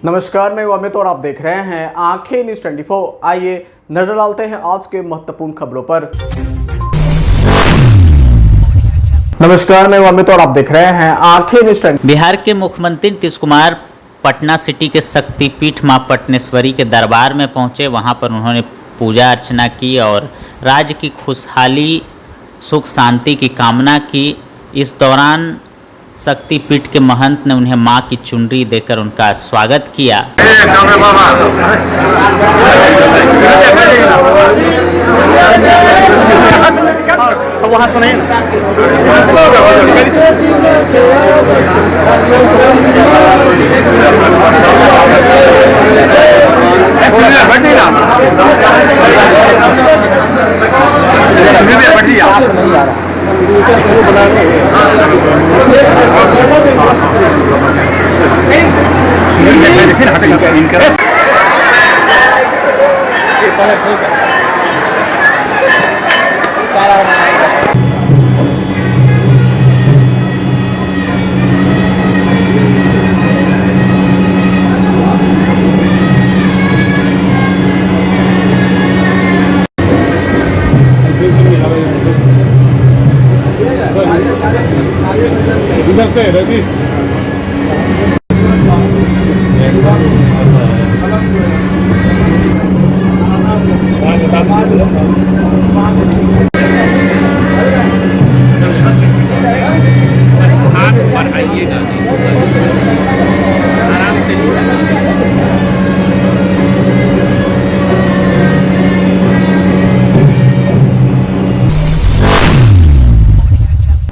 नमस्कार, मैं अमित और आप देख रहे हैं आंखें न्यूज 24। आइए नजर डालते हैं आज के महत्वपूर्ण खबरों पर। नमस्कार, मैं अमित और आप देख रहे हैं आंखें न्यूज 24। बिहार के मुख्यमंत्री नीतीश कुमार पटना सिटी के शक्तिपीठ मां पटनेश्वरी के दरबार में पहुंचे। वहां पर उन्होंने पूजा अर्चना की और राज्य की खुशहाली सुख शांति की कामना की। इस दौरान शक्तिपीठ के महंत ने उन्हें मां की चुनरी देकर उनका स्वागत किया।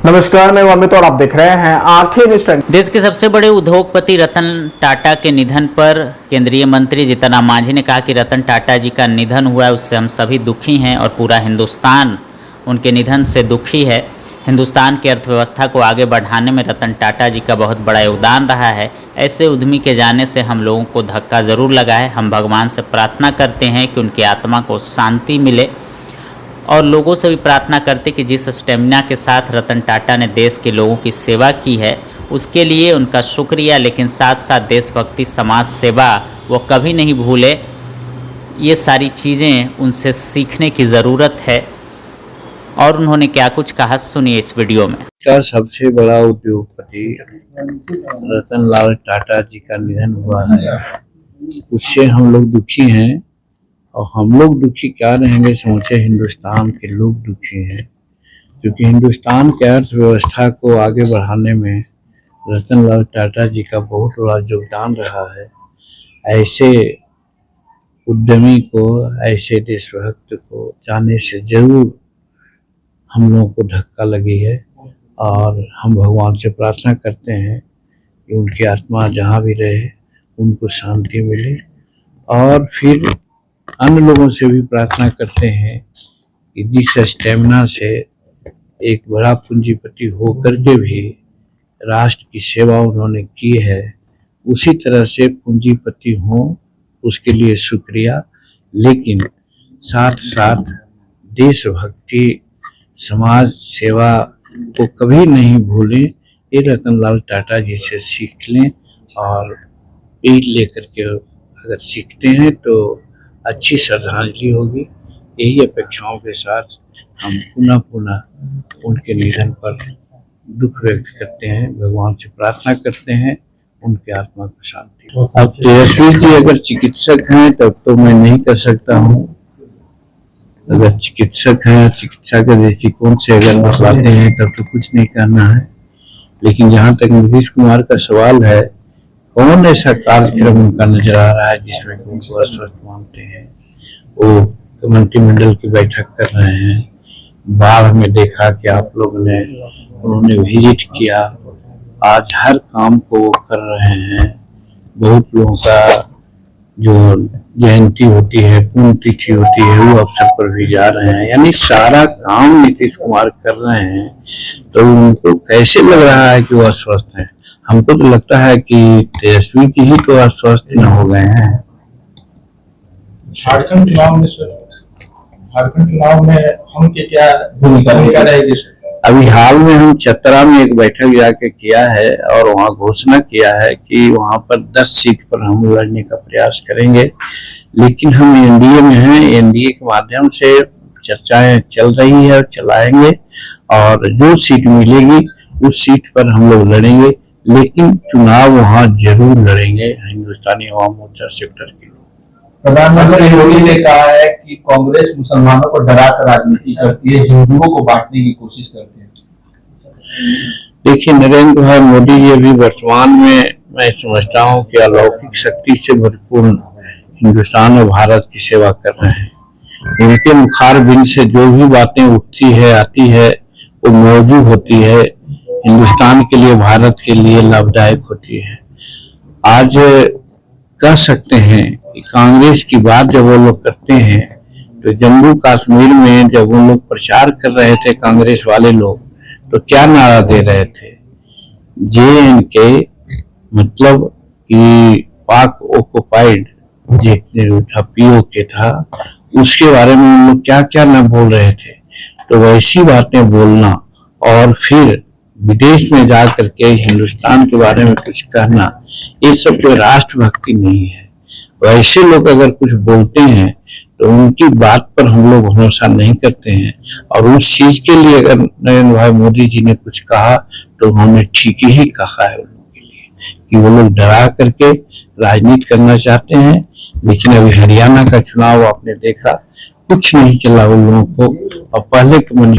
नमस्कार, मैं अमित और आप देख रहे हैं आंखें न्यूज 24। देश के सबसे बड़े उद्योगपति रतन टाटा के निधन पर केंद्रीय मंत्री जीतन राम मांझी ने कहा कि रतन टाटा जी का निधन हुआ है, उससे हम सभी दुखी हैं और पूरा हिंदुस्तान उनके निधन से दुखी है। हिंदुस्तान की अर्थव्यवस्था को आगे बढ़ाने में रतन टाटा जी का बहुत बड़ा योगदान रहा है। ऐसे उद्यमी के जाने से हम लोगों को धक्का ज़रूर लगा है। हम भगवान से प्रार्थना करते हैं कि उनकी आत्मा को शांति मिले और लोगों से भी प्रार्थना करते कि जिस स्टेमिना के साथ रतन टाटा ने देश के लोगों की सेवा की है उसके लिए उनका शुक्रिया, लेकिन साथ साथ देशभक्ति समाज सेवा वो कभी नहीं भूले। ये सारी चीज़ें उनसे सीखने की ज़रूरत है। और उन्होंने क्या कुछ कहा, सुनिए इस वीडियो में। का सबसे बड़ा उद्योगपति रतन लाल टाटा जी का निधन हुआ है, उससे हम लोग दुखी हैं। और हम लोग दुखी क्या रहेंगे, समूचे हिंदुस्तान के लोग दुखी हैं, क्योंकि हिंदुस्तान के अर्थव्यवस्था को आगे बढ़ाने में रतन लाल टाटा जी का बहुत बड़ा योगदान रहा है। ऐसे उद्यमी को, ऐसे देशभक्त को जाने से जरूर हम लोगों को धक्का लगी है और हम भगवान से प्रार्थना करते हैं कि उनकी आत्मा जहाँ भी रहे उनको शांति मिले। और फिर अन्य लोगों से भी प्रार्थना करते हैं कि जिस स्टेमिना से एक बड़ा पूंजीपति होकर के भी राष्ट्र की सेवा उन्होंने की है, उसी तरह से पूंजीपति हों, उसके लिए शुक्रिया, लेकिन साथ साथ देशभक्ति समाज सेवा को कभी नहीं भूलें। ये रतन लाल टाटा जी से सीख लें और ईद लेकर के अगर सीखते हैं तो अच्छी श्रद्धांजलि होगी। यही अपेक्षाओं के साथ हम पुनः उनके निधन पर दुख व्यक्त करते हैं, भगवान से प्रार्थना करते हैं उनके आत्मा को शांति। अब तेजस्वी जी अगर चिकित्सक हैं तब तो मैं नहीं कर सकता हूँ। अगर चिकित्सक हैं, चिकित्सा के दृष्टिकोण से अगर बतलाते हैं तब तो कुछ नहीं कहना है। लेकिन जहाँ तक नीतीश कुमार का सवाल है, कौन ऐसा कार्यक्रम उनका नजर आ रहा है जिसमें उनको अस्वस्थ मानते हैं। वो मंत्रिमंडल की बैठक कर रहे हैं, बाढ़ में देखा कि आप लोगों ने, उन्होंने विजिट किया, आज हर काम को वो कर रहे हैं। बहुत लोगों का जो जयंती होती है, पुण्यतिथि होती है, वो अवसर पर भी जा रहे हैं, यानी सारा काम नीतीश कुमार कर रहे हैं। तो उनको कैसे लग रहा है कि वो अस्वस्थ हैं? हमको तो लगता है कि तेजस्वी जी ही तो अस्वस्थ न हो गए हैं। झारखंड चुनाव में हम क्या भूमिका रहेगी? अभी हाल में हम चतरा में एक बैठक जाके किया है और वहाँ घोषणा किया है कि वहाँ पर 10 सीट पर हम लड़ने का प्रयास करेंगे। लेकिन हम एनडीए में हैं, एनडीए के माध्यम से चर्चाएं चल रही है और चलाएंगे, और जो सीट मिलेगी उस सीट पर हम लोग लड़ेंगे। लेकिन चुनाव वहाँ जरूर लड़ेंगे हिंदुस्तानी अवाम मोर्चा सेक्टर के लोग। प्रधानमंत्री मोदी ने कहा है कि कांग्रेस मुसलमानों को डराकर राजनीति करती है, हिंदुओं को बांटने की कोशिश करती है। देखिए, नरेंद्र भाई मोदी जी अभी वर्तमान में मैं समझता हूँ कि अलौकिक शक्ति से भरपूर हिंदुस्तान और भारत की सेवा कर रहे हैं। उनके मुखारबिंद से जो भी बातें उठती है आती है वो मौजूद होती है, हिंदुस्तान के लिए भारत के लिए लाभदायक होती है। आज कह सकते हैं कि कांग्रेस की बात जब वो लोग करते हैं तो जम्मू कश्मीर में जब वो लोग प्रचार कर रहे थे कांग्रेस वाले लोग, तो क्या नारा दे रहे थे? JNK मतलब कि पाक ऑक्युपाइड जो था POK था, उसके बारे में हम लोग क्या क्या न बोल रहे थे। तो वैसी बातें बोलना और फिर विदेश में जा करके हिंदुस्तान के बारे में कुछ कहना, ये सब कोई राष्ट्रभक्ति नहीं है। वैसे लोग अगर कुछ बोलते हैं तो उनकी बात पर हम लोग भरोसा नहीं करते हैं, और उस चीज के लिए अगर नरेंद्र भाई मोदी जी ने कुछ कहा तो उन्होंने ठीक ही कहा है उन लोगों के लिए कि वो लोग डरा करके राजनीति करना चाहते हैं। लेकिन अभी हरियाणा का चुनाव आपने देखा, कुछ नहीं चला उन लोगों को, और पहले के मन।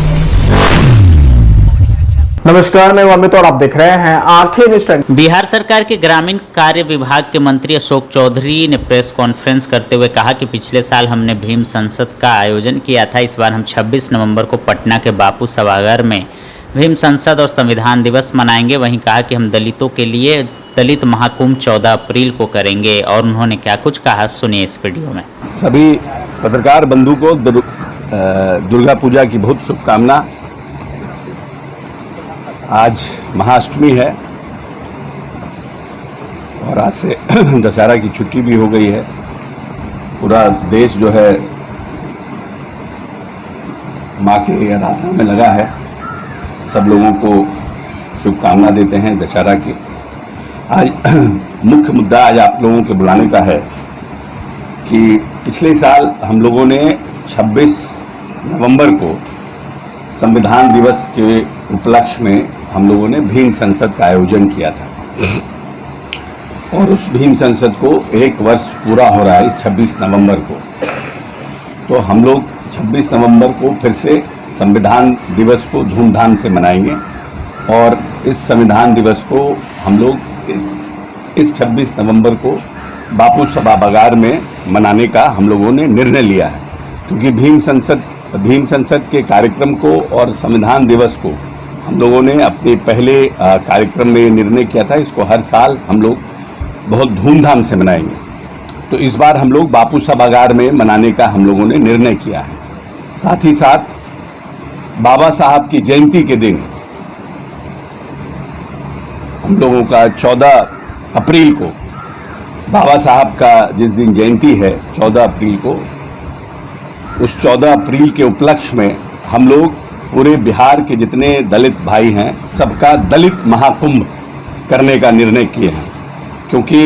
नमस्कार, मैं अमित और आप देख रहे हैं आंखें न्यूज़। बिहार सरकार के ग्रामीण कार्य विभाग के मंत्री अशोक चौधरी ने प्रेस कॉन्फ्रेंस करते हुए कहा कि पिछले साल हमने भीम संसद का आयोजन किया था। इस बार हम 26 नवंबर को पटना के बापू सभागार में भीम संसद और संविधान दिवस मनाएंगे। वहीं कहा कि हम दलितों के लिए दलित महाकुंभ 14 अप्रैल को करेंगे, और उन्होंने क्या कुछ कहा सुनिए इस वीडियो में। सभी पत्रकार बंधु को दुर्गा पूजा की बहुत शुभकामना। आज महाअष्टमी है और आज से दशहरा की छुट्टी भी हो गई है। पूरा देश जो है माँ के आराधना में लगा है। सब लोगों को शुभकामना देते हैं दशहरा की। आज मुख्य मुद्दा आज आप लोगों के बुलाने का है कि पिछले साल हम लोगों ने 26 नवंबर को संविधान दिवस के उपलक्ष्य में हम लोगों ने भीम संसद का आयोजन किया था, और उस भीम संसद को 1 वर्ष पूरा हो रहा है इस 26 नवंबर को। तो हम लोग 26 नवंबर को फिर से संविधान दिवस को धूमधाम से मनाएंगे, और इस संविधान दिवस को हम लोग इस 26 नवंबर को बापू सभागार में मनाने का हम लोगों ने निर्णय लिया है। क्योंकि भीम संसद के कार्यक्रम को और संविधान दिवस को हम लोगों ने अपने पहले कार्यक्रम में निर्णय किया था, इसको हर साल हम लोग बहुत धूमधाम से मनाएंगे। तो इस बार हम लोग बापू सभागार में मनाने का हम लोगों ने निर्णय किया है। साथ ही साथ बाबा साहब की जयंती के दिन हम लोगों का 14 अप्रैल को, बाबा साहब का जिस दिन जयंती है 14 अप्रैल को, उस 14 अप्रैल के उपलक्ष्य में हम लोग पूरे बिहार के जितने दलित भाई हैं सबका दलित महाकुंभ करने का निर्णय किए हैं। क्योंकि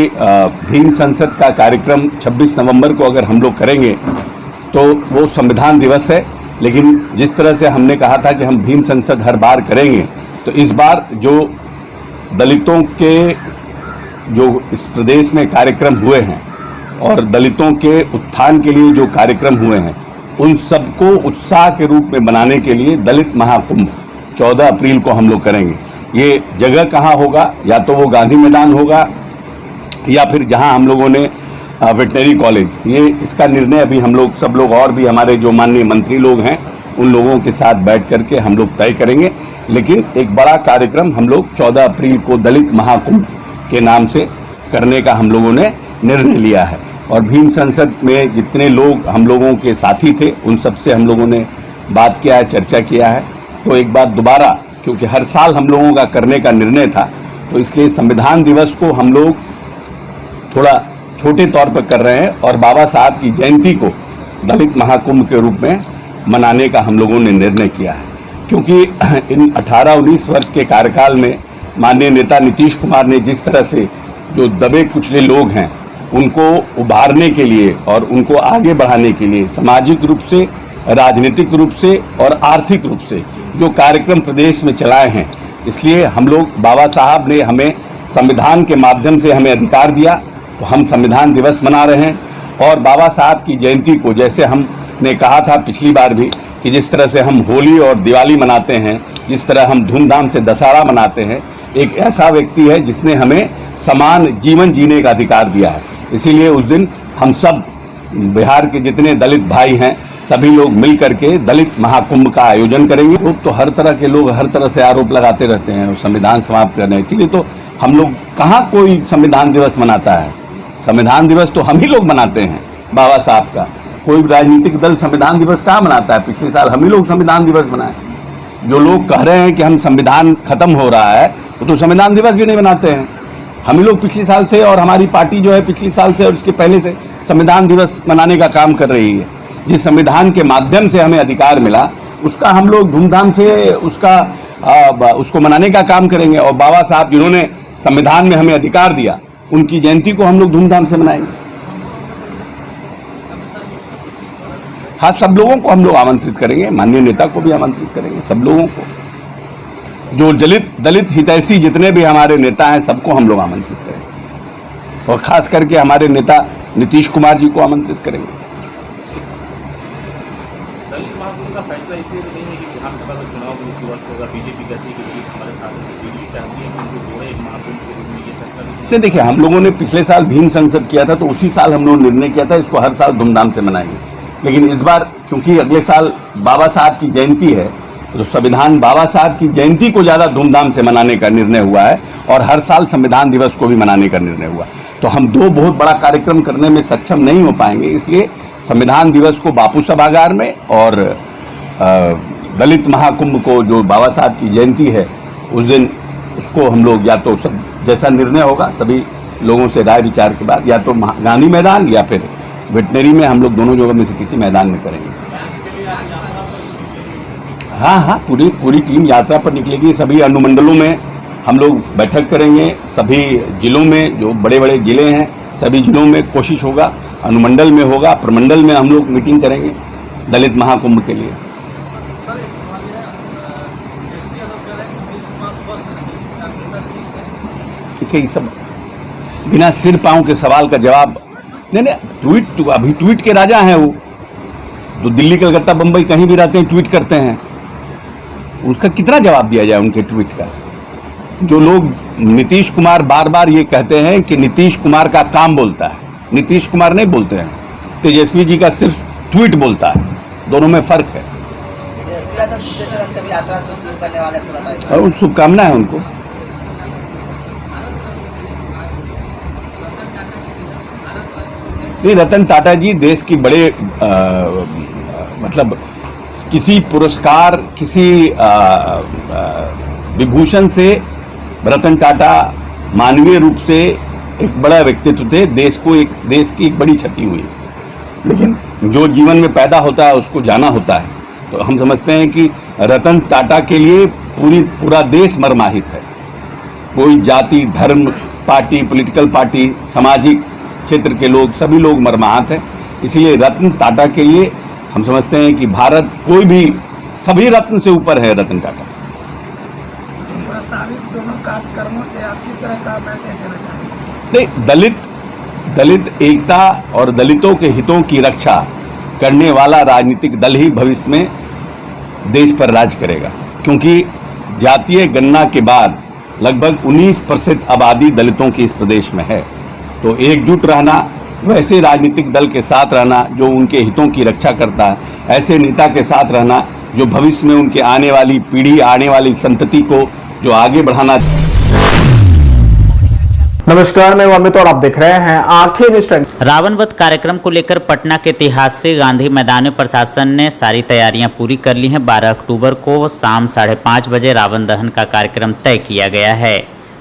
भीम संसद का कार्यक्रम 26 नवंबर को अगर हम लोग करेंगे तो वो संविधान दिवस है, लेकिन जिस तरह से हमने कहा था कि हम भीम संसद हर बार करेंगे, तो इस बार जो दलितों के जो इस प्रदेश में कार्यक्रम हुए हैं और दलितों के उत्थान के लिए जो कार्यक्रम हुए हैं, उन सबको उत्साह के रूप में बनाने के लिए दलित महाकुंभ 14 अप्रैल को हम लोग करेंगे। ये जगह कहाँ होगा? या तो वो गांधी मैदान होगा या फिर जहाँ हम लोगों ने वेटनरी कॉलेज, ये इसका निर्णय अभी हम लोग सब लोग और भी हमारे जो माननीय मंत्री लोग हैं उन लोगों के साथ बैठ करके हम लोग तय करेंगे। लेकिन एक बड़ा कार्यक्रम हम लोग 14 अप्रैल को दलित महाकुंभ के नाम से करने का हम लोगों ने निर्णय लिया है। और भीम संसद में जितने लोग हम लोगों के साथी थे उन सब से हम लोगों ने बात किया है, चर्चा किया है। तो एक बार दोबारा, क्योंकि हर साल हम लोगों का करने का निर्णय था, तो इसलिए संविधान दिवस को हम लोग थोड़ा छोटे तौर पर कर रहे हैं और बाबा साहब की जयंती को दलित महाकुंभ के रूप में मनाने का हम लोगों ने निर्णय किया है। क्योंकि इन 18-19 वर्ष के कार्यकाल में माननीय नेता नीतीश कुमार ने जिस तरह से जो दबे कुचले लोग हैं उनको उभारने के लिए और उनको आगे बढ़ाने के लिए सामाजिक रूप से, राजनीतिक रूप से और आर्थिक रूप से जो कार्यक्रम प्रदेश में चलाए हैं, इसलिए हम लोग, बाबा साहब ने हमें संविधान के माध्यम से हमें अधिकार दिया, तो हम संविधान दिवस मना रहे हैं। और बाबा साहब की जयंती को, जैसे हमने कहा था पिछली बार भी कि जिस तरह से हम होली और दिवाली मनाते हैं, जिस तरह हम धूमधाम से दशहरा मनाते हैं, एक ऐसा व्यक्ति है जिसने हमें समान जीवन जीने का अधिकार दिया है। इसीलिए उस दिन हम सब बिहार के जितने दलित भाई हैं सभी लोग मिल करके दलित महाकुंभ का आयोजन करेंगे। लोग तो हर तरह के लोग हर तरह से आरोप लगाते रहते हैं संविधान समाप्त करने, इसीलिए तो हम लोग कहाँ कोई संविधान दिवस मनाता है। संविधान दिवस तो हम ही लोग मनाते हैं बाबा साहब का। कोई राजनीतिक दल संविधान दिवस कहाँ मनाता है? पिछले साल हम ही लोग संविधान दिवस मनाए। जो लोग कह रहे हैं कि हम संविधान खत्म हो रहा है वो तो संविधान दिवस भी नहीं मनाते हैं। हम ही लोग पिछले साल से, और हमारी पार्टी जो है पिछले साल से और उसके पहले से संविधान दिवस मनाने का काम कर रही है। जिस संविधान के माध्यम से हमें अधिकार मिला उसका हम लोग धूमधाम से उसको मनाने का काम करेंगे। और बाबा साहब जिन्होंने संविधान में हमें अधिकार दिया, उनकी जयंती को हम लोग धूमधाम से मनाएंगे। हाँ, सब लोगों को हम लोग आमंत्रित करेंगे, माननीय नेता को भी आमंत्रित करेंगे, सब लोगों को, जो दलित हितैषी जितने भी हमारे नेता हैं सबको हम लोग आमंत्रित करेंगे, और खास करके हमारे नेता नीतीश कुमार जी को आमंत्रित करेंगे। दलित महाकुंभ का फैसला इसलिए तो नहीं है कि विधानसभा का चुनाव उस वर्ष होगा, बीजेपी कहती है कि दलित हमारे साथ है, बीजेपी चाहती है कि उनको जोड़े एक महाकुंभ के रूप में, ये फैसला नहीं। देखिए, हम लोगों ने पिछले साल भीम संसद किया था, तो उसी साल हम लोग निर्णय किया था इसको हर साल धूमधाम से मनाएंगे। लेकिन इस बार क्योंकि अगले साल बाबा साहब की जयंती है, तो संविधान बाबा साहब की जयंती को ज़्यादा धूमधाम से मनाने का निर्णय हुआ है, और हर साल संविधान दिवस को भी मनाने का निर्णय हुआ। तो हम दो बहुत बड़ा कार्यक्रम करने में सक्षम नहीं हो पाएंगे, इसलिए संविधान दिवस को बापू सभागार में और दलित महाकुंभ को जो बाबा साहब की जयंती है उस दिन, उसको हम लोग या तो सब जैसा निर्णय होगा सभी लोगों से राय विचार के बाद, या तो गांधी मैदान या फिर वेटनरी में, हम लोग दोनों जगह में से किसी मैदान में करेंगे। हाँ, पूरी टीम यात्रा पर निकलेगी। सभी अनुमंडलों में हम लोग बैठक करेंगे, सभी जिलों में जो बड़े बड़े जिले हैं सभी जिलों में कोशिश होगा, अनुमंडल में होगा, प्रमंडल में हम लोग मीटिंग करेंगे दलित महाकुंभ के लिए। ठीक है, ये सब बिना सिर पाँव के सवाल का जवाब नहीं। अभी ट्वीट के राजा हैं वो, तो दिल्ली, कलकत्ता, बम्बई कहीं भी रहते हैं ट्वीट करते हैं, उसका कितना जवाब दिया जाए उनके ट्वीट का। जो लोग नीतीश कुमार बार बार ये कहते हैं कि नीतीश कुमार का काम बोलता है, नीतीश कुमार नहीं बोलते हैं, तेजस्वी जी का सिर्फ ट्वीट बोलता है, दोनों में फर्क है। और शुभकामनाएं हैं उनको। नहीं, रतन टाटा जी देश की बड़े मतलब किसी पुरस्कार, किसी विभूषण से रतन टाटा मानवीय रूप से एक बड़ा व्यक्तित्व थे। देश की एक बड़ी क्षति हुई, लेकिन जो जीवन में पैदा होता है उसको जाना होता है। तो हम समझते हैं कि रतन टाटा के लिए पूरा देश मर्माहित है। कोई जाति, धर्म, पार्टी, पॉलिटिकल पार्टी, सामाजिक क्षेत्र के लोग, सभी लोग मर्माहत हैं। इसलिए रतन टाटा के लिए हम समझते हैं कि भारत कोई भी, सभी रत्न से ऊपर है रतन टाटा। प्रस्तावित दोनों कार्यक्रमों से आप किस तरह का मैसेज देना चाहेंगे? नहीं, दलित एकता और दलितों के हितों की रक्षा करने वाला राजनीतिक दल ही भविष्य में देश पर राज करेगा, क्योंकि जातीय गणना के बाद लगभग 19% आबादी दलितों की इस प्रदेश में है। तो एकजुट रहना, वैसे राजनीतिक दल के साथ रहना जो उनके हितों की रक्षा करता है, ऐसे नेता के साथ रहना जो भविष्य में उनके आने वाली पीढ़ी, आने वाली संतति को जो आगे बढ़ाना। नमस्कार, मैं अमित और आप देख रहे हैं आंखें न्यूज़ 24। रावण वध कार्यक्रम को लेकर पटना के ऐतिहासिक गांधी मैदान में प्रशासन ने सारी तैयारियां पूरी कर ली हैं। 12 अक्टूबर को शाम 5:30 बजे रावण दहन का कार्यक्रम तय किया गया है।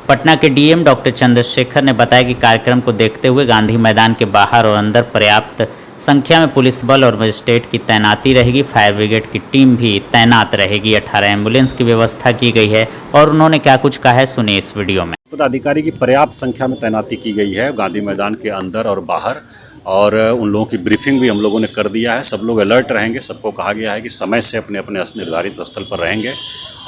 पटना के डीएम डॉक्टर चंद्रशेखर ने बताया कि कार्यक्रम को देखते हुए गांधी मैदान के बाहर और अंदर पर्याप्त संख्या में पुलिस बल और मजिस्ट्रेट की तैनाती रहेगी। फायर ब्रिगेड की टीम भी तैनात रहेगी। 18 एम्बुलेंस की व्यवस्था की गई है और उन्होंने क्या कुछ कहा है, सुनिए इस वीडियो में। पदाधिकारी की पर्याप्त संख्या में तैनाती की गई है गांधी मैदान के अंदर और बाहर, और उन लोगों की ब्रीफिंग भी हम लोगों ने कर दिया है। सब लोग अलर्ट रहेंगे। सबको कहा गया है कि समय से अपने अपने निर्धारित स्थल पर रहेंगे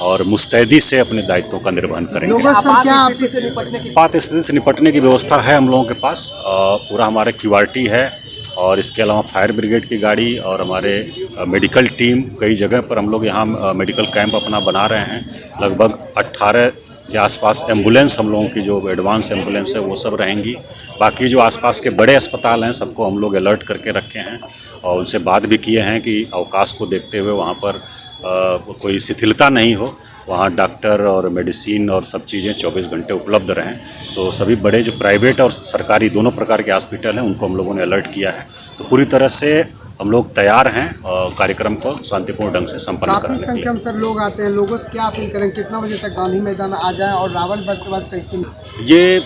और मुस्तैदी से अपने दायित्वों का निर्वहन करेंगे। आपात स्थिति से निपटने की व्यवस्था है हम लोगों के पास। पूरा हमारे QRT है और इसके अलावा फायर ब्रिगेड की गाड़ी और हमारे मेडिकल टीम, कई जगह पर हम लोग यहाँ मेडिकल कैंप अपना बना रहे हैं। लगभग 18 के आसपास एम्बुलेंस हम लोगों की जो एडवांस एम्बुलेंस है वो सब रहेंगी। बाकी जो आसपास के बड़े अस्पताल हैं सबको हम लोग अलर्ट करके रखे हैं और उनसे बात भी किए हैं कि अवकाश को देखते हुए वहाँ पर कोई शिथिलता नहीं हो, वहाँ डॉक्टर और मेडिसिन और सब चीज़ें 24 घंटे उपलब्ध रहें। तो सभी बड़े जो प्राइवेट और सरकारी दोनों प्रकार के हॉस्पिटल हैं उनको हम लोगों ने अलर्ट किया है। तो पूरी तरह से हम लोग तैयार हैं और कार्यक्रम को शांतिपूर्ण ढंग से संपन्न करने के लिए। संख्या में सर लोग आते हैं, लोगों से क्या अपील करें, कितना बजे तक गांधी मैदान आ जाए और रावण वध के बाद कैसे? ये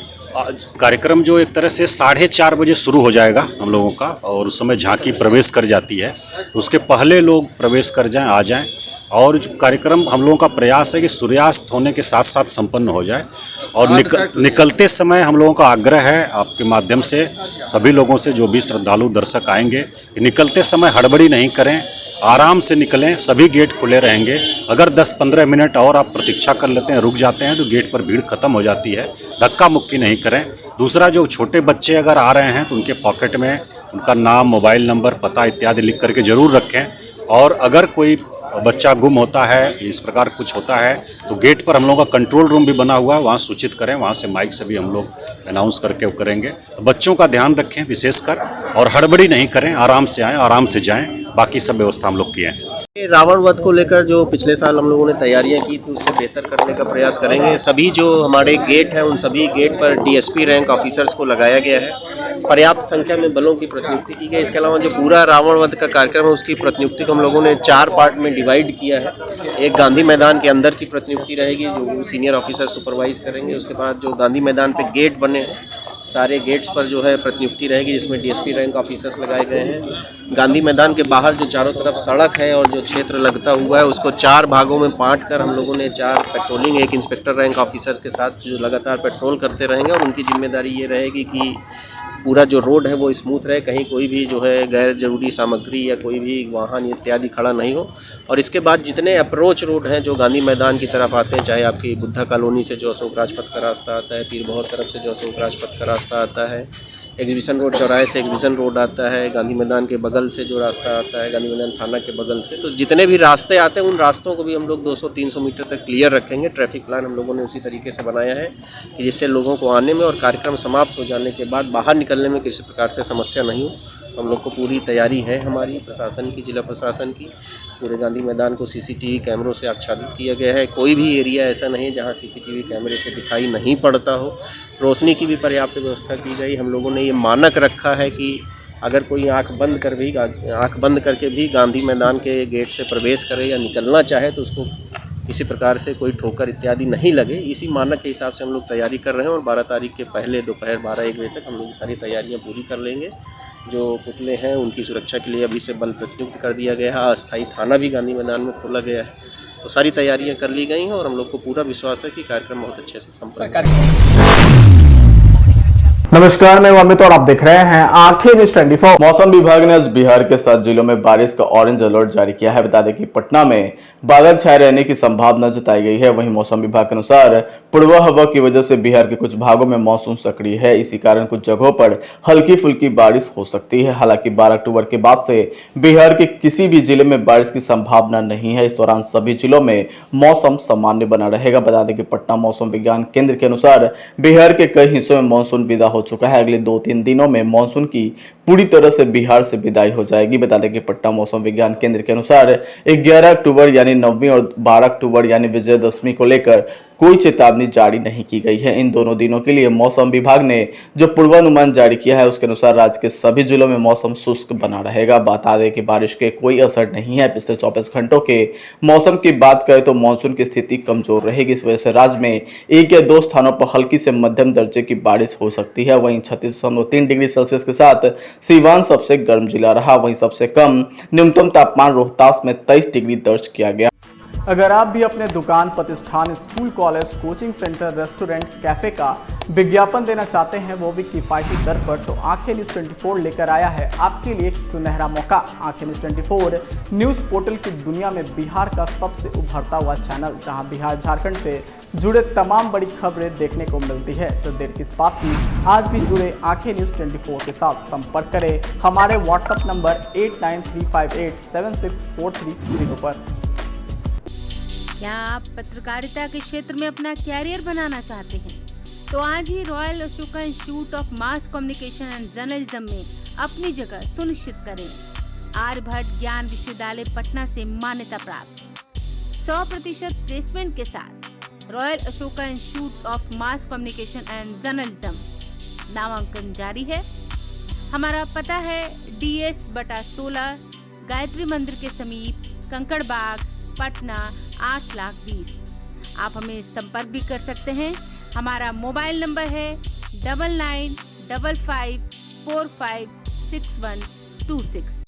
कार्यक्रम जो एक तरह से 4:30 बजे शुरू हो जाएगा हम लोगों का, और उस समय झांकी प्रवेश कर जाती है। उसके पहले लोग प्रवेश कर जाएं, आ जाएं। और जो कार्यक्रम हम लोगों का प्रयास है कि सूर्यास्त होने के साथ साथ संपन्न हो जाए। और निकलते समय हम लोगों का आग्रह है आपके माध्यम से सभी लोगों से, जो भी श्रद्धालु दर्शक आएंगे, कि निकलते समय हड़बड़ी नहीं करें, आराम से निकलें। सभी गेट खुले रहेंगे। अगर 10-15 मिनट और आप प्रतीक्षा कर लेते हैं, रुक जाते हैं, तो गेट पर भीड़ खत्म हो जाती है। धक्का मुक्की नहीं करें। दूसरा, जो छोटे बच्चे अगर आ रहे हैं तो उनके पॉकेट में उनका नाम, मोबाइल नंबर, पता इत्यादि लिख करके ज़रूर रखें। और अगर कोई बच्चा गुम होता है, इस प्रकार कुछ होता है, तो गेट पर हम लोगों का कंट्रोल रूम भी बना हुआ है, वहाँ सूचित करें। वहाँ से माइक से भी हम लोग अनाउंस करके करेंगे। तो बच्चों का ध्यान रखें विशेषकर, और हड़बड़ी नहीं करें, आराम से आएँ, आराम से जाएँ। बाकी सब व्यवस्था हम लोग किए हैं। रावण वध को लेकर जो पिछले साल हम लोगों ने तैयारियां की थी उससे बेहतर करने का प्रयास करेंगे। सभी जो हमारे गेट हैं उन सभी गेट पर DSP रैंक ऑफिसर्स को लगाया गया है। पर्याप्त संख्या में बलों की प्रतिनियुक्ति की गई। इसके अलावा जो पूरा रावण वध का कार्यक्रम है उसकी प्रतिनियुक्ति को हम लोगों ने 4 पार्ट में डिवाइड किया है। एक गांधी मैदान के अंदर की प्रतिनियुक्ति रहेगी जो सीनियर ऑफिसर सुपरवाइज करेंगे। उसके बाद जो गांधी मैदान पे गेट बने हैं सारे गेट्स पर जो है प्रतिनियुक्ति रहेगी, जिसमें DSP रैंक ऑफिसर्स लगाए गए हैं। गांधी मैदान के बाहर जो चारों तरफ सड़क है और जो क्षेत्र लगता हुआ है उसको 4 भागों में बांट कर हम लोगों ने 4 पेट्रोलिंग, एक इंस्पेक्टर रैंक ऑफिसर्स के साथ जो लगातार पेट्रोल करते रहेंगे। और उनकी जिम्मेदारी ये रहेगी कि पूरा जो रोड है वो स्मूथ रहे, कहीं कोई भी जो है गैर जरूरी सामग्री या कोई भी वाहन इत्यादि खड़ा नहीं हो। और इसके बाद जितने अप्रोच रोड हैं जो गांधी मैदान की तरफ आते हैं, चाहे आपकी बुद्धा कॉलोनी से जो अशोक राजपथ का रास्ता आता है, पीर बहोर तरफ से जो अशोक राजपथ का रास्ता आता है, एग्जीबिशन रोड चौराहे से एग्जीबिशन रोड आता है, गांधी मैदान के बगल से जो रास्ता आता है, गांधी मैदान थाना के बगल से, तो जितने भी रास्ते आते हैं उन रास्तों को भी हम लोग 200-300 मीटर तक क्लियर रखेंगे। ट्रैफिक प्लान हम लोगों ने उसी तरीके से बनाया है कि जिससे लोगों को आने में और कार्यक्रम समाप्त हो जाने के बाद बाहर निकलने में किसी प्रकार से समस्या नहीं हो। तो हम लोग को पूरी तैयारी है हमारी प्रशासन की, जिला प्रशासन की। पूरे गांधी मैदान को CCTV कैमरों से आच्छादित किया गया है। कोई भी एरिया ऐसा नहीं जहां CCTV कैमरे से दिखाई नहीं पड़ता हो। रोशनी की भी पर्याप्त व्यवस्था की गई। हम लोगों ने ये मानक रखा है कि अगर कोई आंख बंद करके भी गांधी मैदान के गेट से प्रवेश करे या निकलना चाहे तो उसको किसी प्रकार से कोई ठोकर इत्यादि नहीं लगे। इसी मानक के हिसाब से हम लोग तैयारी कर रहे हैं और 12 तारीख के पहले दोपहर 12-1 बजे तक हम लोग सारी तैयारियां पूरी कर लेंगे। जो पुतले हैं उनकी सुरक्षा के लिए अभी से बल प्रतिनियुक्त कर दिया गया है। अस्थायी थाना भी गांधी मैदान में खोला गया है। तो सारी तैयारियां कर ली गई हैं और हम लोग को पूरा विश्वास है कि कार्यक्रम बहुत अच्छे से संपन्न होगा। नमस्कार, मैं अमित और आप देख रहे हैं आंखें न्यूज 24। मौसम विभाग ने आज बिहार के 7 जिलों में बारिश का ऑरेंज अलर्ट जारी किया है। बता दें कि पटना में बादल छाए रहने की संभावना जताई गई है। वहीं मौसम विभाग के अनुसार पूर्वा हवा की वजह से बिहार के कुछ भागों में मानसून सक्रिय है। इसी कारण कुछ जगहों पर हल्की फुल्की बारिश हो सकती है। हालांकि 12 अक्टूबर के बाद से बिहार के किसी भी जिले में बारिश की संभावना नहीं है। इस दौरान सभी जिलों में मौसम सामान्य बना रहेगा। बता दें कि पटना मौसम विज्ञान केंद्र के अनुसार बिहार के कई हिस्सों में मानसून विदा हो चुका है। अगले 2-3 दिनों में मानसून की पूरी तरह से बिहार से विदाई हो जाएगी। बता दें कि पटना मौसम विज्ञान केंद्र के अनुसार 11 अक्टूबर यानी 9वीं और 12 अक्टूबर यानी विजयदशमी को लेकर कोई चेतावनी जारी नहीं की गई है। इन दोनों दिनों के लिए मौसम विभाग ने जो पूर्वानुमान जारी किया है उसके अनुसार राज्य के सभी जिलों में मौसम शुष्क बना रहेगा। बता दें कि बारिश के कोई असर नहीं है। पिछले 24 घंटों के मौसम की बात करें तो मानसून की स्थिति कमजोर रहेगी। इस वजह से राज्य में 1 या 2 स्थानों पर हल्की से मध्यम दर्जे की बारिश हो सकती है। वहीं 36.3 डिग्री सेल्सियस के साथ सीवान सबसे गर्म जिला रहा। वहीं सबसे कम न्यूनतम तापमान रोहतास में 23 डिग्री दर्ज किया गया। अगर आप भी अपने दुकान, प्रतिष्ठान, school, college, coaching centre, restaurant, cafe का विज्ञापन देना चाहते हैं, वो भी किफायती दर पर, तो आंखें न्यूज़ 24 लेकर आया है आपके लिए एक सुनहरा मौका। आंखें न्यूज़ 24 न्यूज़ पोर्टल की दुनिया में बिहार का सबसे उभरता हुआ चैनल, जहां बिहार झारखंड से जुड़े तमाम बड़ी खबरें देखने को मिलती है। तो देर किस बात की, आज भी जुड़े आंखें न्यूज़ 24 के साथ। संपर्क करें हमारे व्हाट्सएप नंबर 8935876430 पर। क्या आप पत्रकारिता के क्षेत्र में अपना कैरियर बनाना चाहते हैं? तो आज ही royal Ashoka institute of mass communication and journalism में अपनी जगह सुनिश्चित करें। आर्यभट्ट ज्ञान विश्वविद्यालय पटना से मान्यता प्राप्त 100% प्लेसमेंट के साथ royal Ashoka institute of mass communication and journalism नामांकन जारी है। हमारा पता है DS/16 गायत्री मंदिर के समीप, कंकड़बाग, पटना 8,20,000। आप हमें संपर्क भी कर सकते हैं। हमारा मोबाइल नंबर है 9955456126।